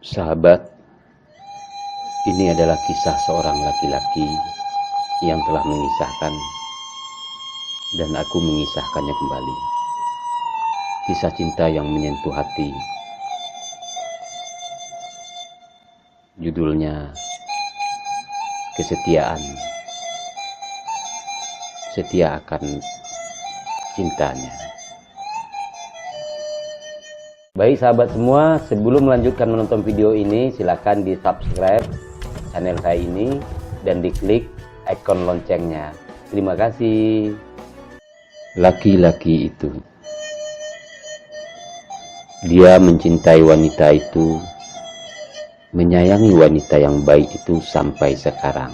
Sahabat, ini adalah kisah seorang laki-laki yang telah mengisahkan dan aku mengisahkannya kembali. Kisah cinta yang menyentuh hati. Judulnya Kesetiaan. Setia akan cintanya. Baik sahabat semua, sebelum melanjutkan menonton video ini, silakan di subscribe channel saya ini dan diklik ikon loncengnya. Terima kasih. Laki-laki itu, dia mencintai wanita itu, menyayangi wanita yang baik itu sampai sekarang.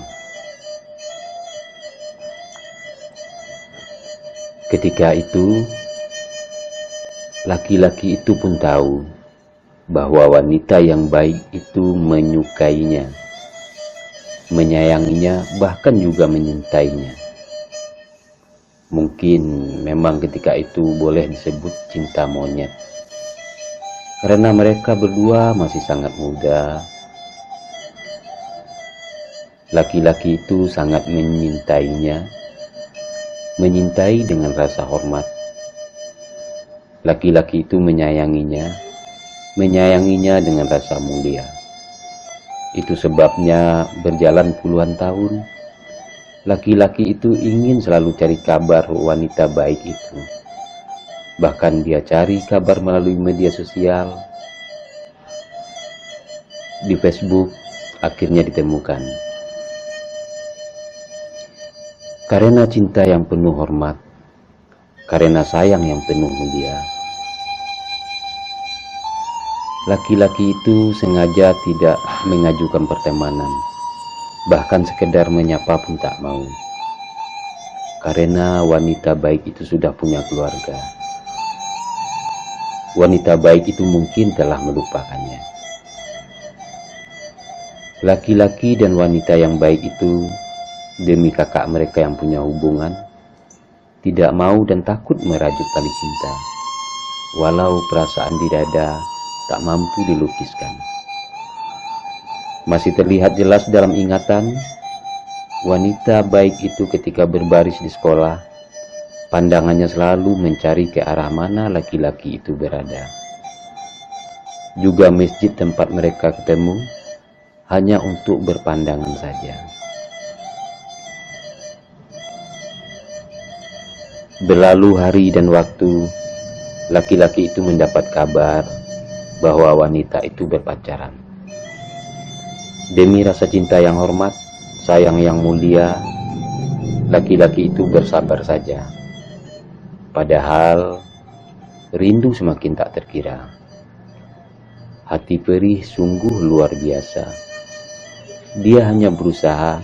Ketika itu, laki-laki itu pun tahu bahwa wanita yang baik itu menyukainya, menyayanginya, bahkan juga menyintainya. Mungkin memang ketika itu boleh disebut cinta monyet, karena mereka berdua masih sangat muda. Laki-laki itu sangat menyintainya, menyintai dengan rasa hormat. Laki-laki itu menyayanginya dengan rasa mulia. Itu sebabnya berjalan puluhan tahun, laki-laki itu ingin selalu cari kabar wanita baik itu. Bahkan dia cari kabar melalui media sosial. Di Facebook akhirnya ditemukan. Karena cinta yang penuh hormat, karena sayang yang penuh mulia, laki-laki itu sengaja tidak mengajukan pertemanan, bahkan sekedar menyapa pun tak mau, karena wanita baik itu sudah punya keluarga. Wanita baik itu mungkin telah melupakannya. Laki-laki dan wanita yang baik itu, demi kakak mereka yang punya hubungan, tidak mau dan takut merajut tali cinta, walau perasaan di dada tak mampu dilukiskan. Masih terlihat jelas dalam ingatan, wanita baik itu ketika berbaris di sekolah, pandangannya selalu mencari ke arah mana laki-laki itu berada. Juga masjid tempat mereka ketemu, hanya untuk berpandangan saja. Berlalu hari dan waktu, laki-laki itu mendapat kabar bahwa wanita itu berpacaran. Demi rasa cinta yang hormat, sayang yang mulia, laki-laki itu bersabar saja. Padahal rindu semakin tak terkira. Hati perih sungguh luar biasa. Dia hanya berusaha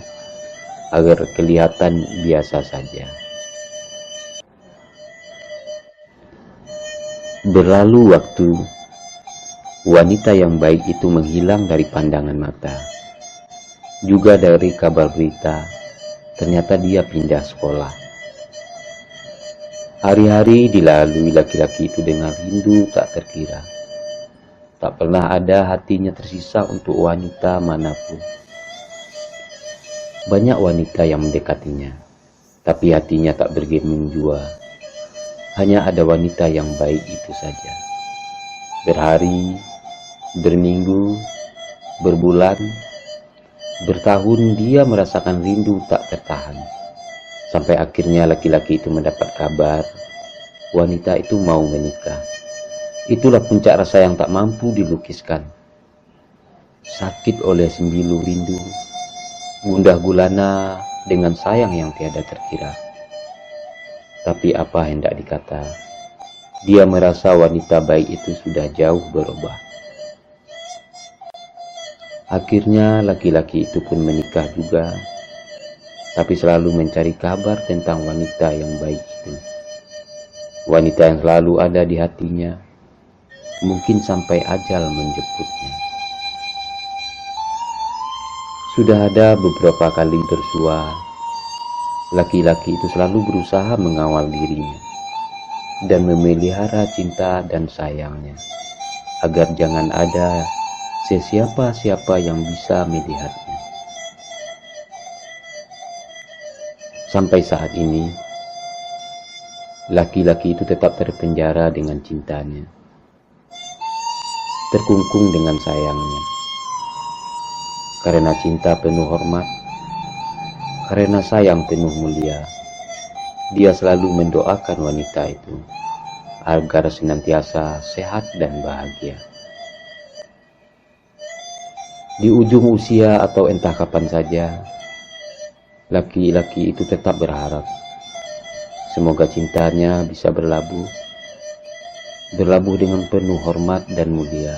agar kelihatan biasa saja. Berlalu waktu, wanita yang baik itu menghilang dari pandangan mata. Juga dari kabar berita, ternyata dia pindah sekolah. Hari-hari dilalui laki-laki itu dengan rindu tak terkira. Tak pernah ada hatinya tersisa untuk wanita manapun. Banyak wanita yang mendekatinya, tapi hatinya tak bergeming jua. Hanya ada wanita yang baik itu saja. Berhari, berminggu, berbulan, bertahun dia merasakan rindu tak tertahan. Sampai akhirnya laki-laki itu mendapat kabar wanita itu mau menikah. Itulah puncak rasa yang tak mampu dilukiskan. Sakit oleh sembilu rindu, gundah gulana dengan sayang yang tiada terkira. Tapi apa hendak dikata, dia merasa wanita baik itu sudah jauh berubah. Akhirnya laki-laki itu pun menikah juga, tapi selalu mencari kabar tentang wanita yang baik itu. Wanita yang selalu ada di hatinya, mungkin sampai ajal menjemputnya. Sudah ada beberapa kali bersua, laki-laki itu selalu berusaha mengawal dirinya dan memelihara cinta dan sayangnya, agar jangan ada sesiapa-siapa yang bisa melihatnya. Sampai saat ini, laki-laki itu tetap terpenjara dengan cintanya, terkungkung dengan sayangnya. Karena cinta penuh hormat, karena sayang penuh mulia, dia selalu mendoakan wanita itu agar senantiasa sehat dan bahagia. Di ujung usia atau entah kapan saja, laki-laki itu tetap berharap semoga cintanya bisa berlabuh dengan penuh hormat dan mulia,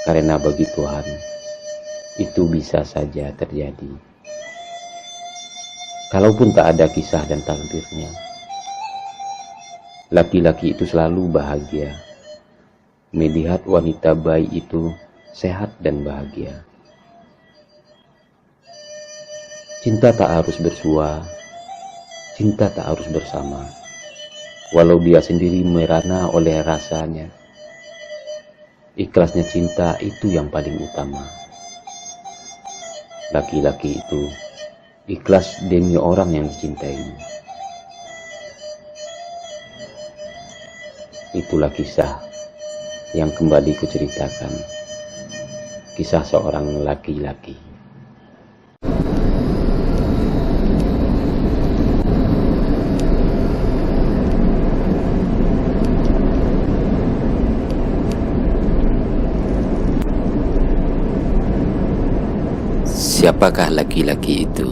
karena bagi Tuhan itu bisa saja terjadi. Kalaupun tak ada kisah dan takdirnya, laki-laki itu selalu bahagia melihat wanita baik itu sehat dan bahagia. Cinta tak harus bersua, cinta tak harus bersama, walau dia sendiri merana oleh rasanya. Ikhlasnya cinta itu yang paling utama. Laki-laki itu ikhlas demi orang yang dicintainya. Itulah kisah yang kembali kuceritakan, kisah seorang laki-laki. Siapakah laki-laki itu?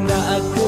Karena aku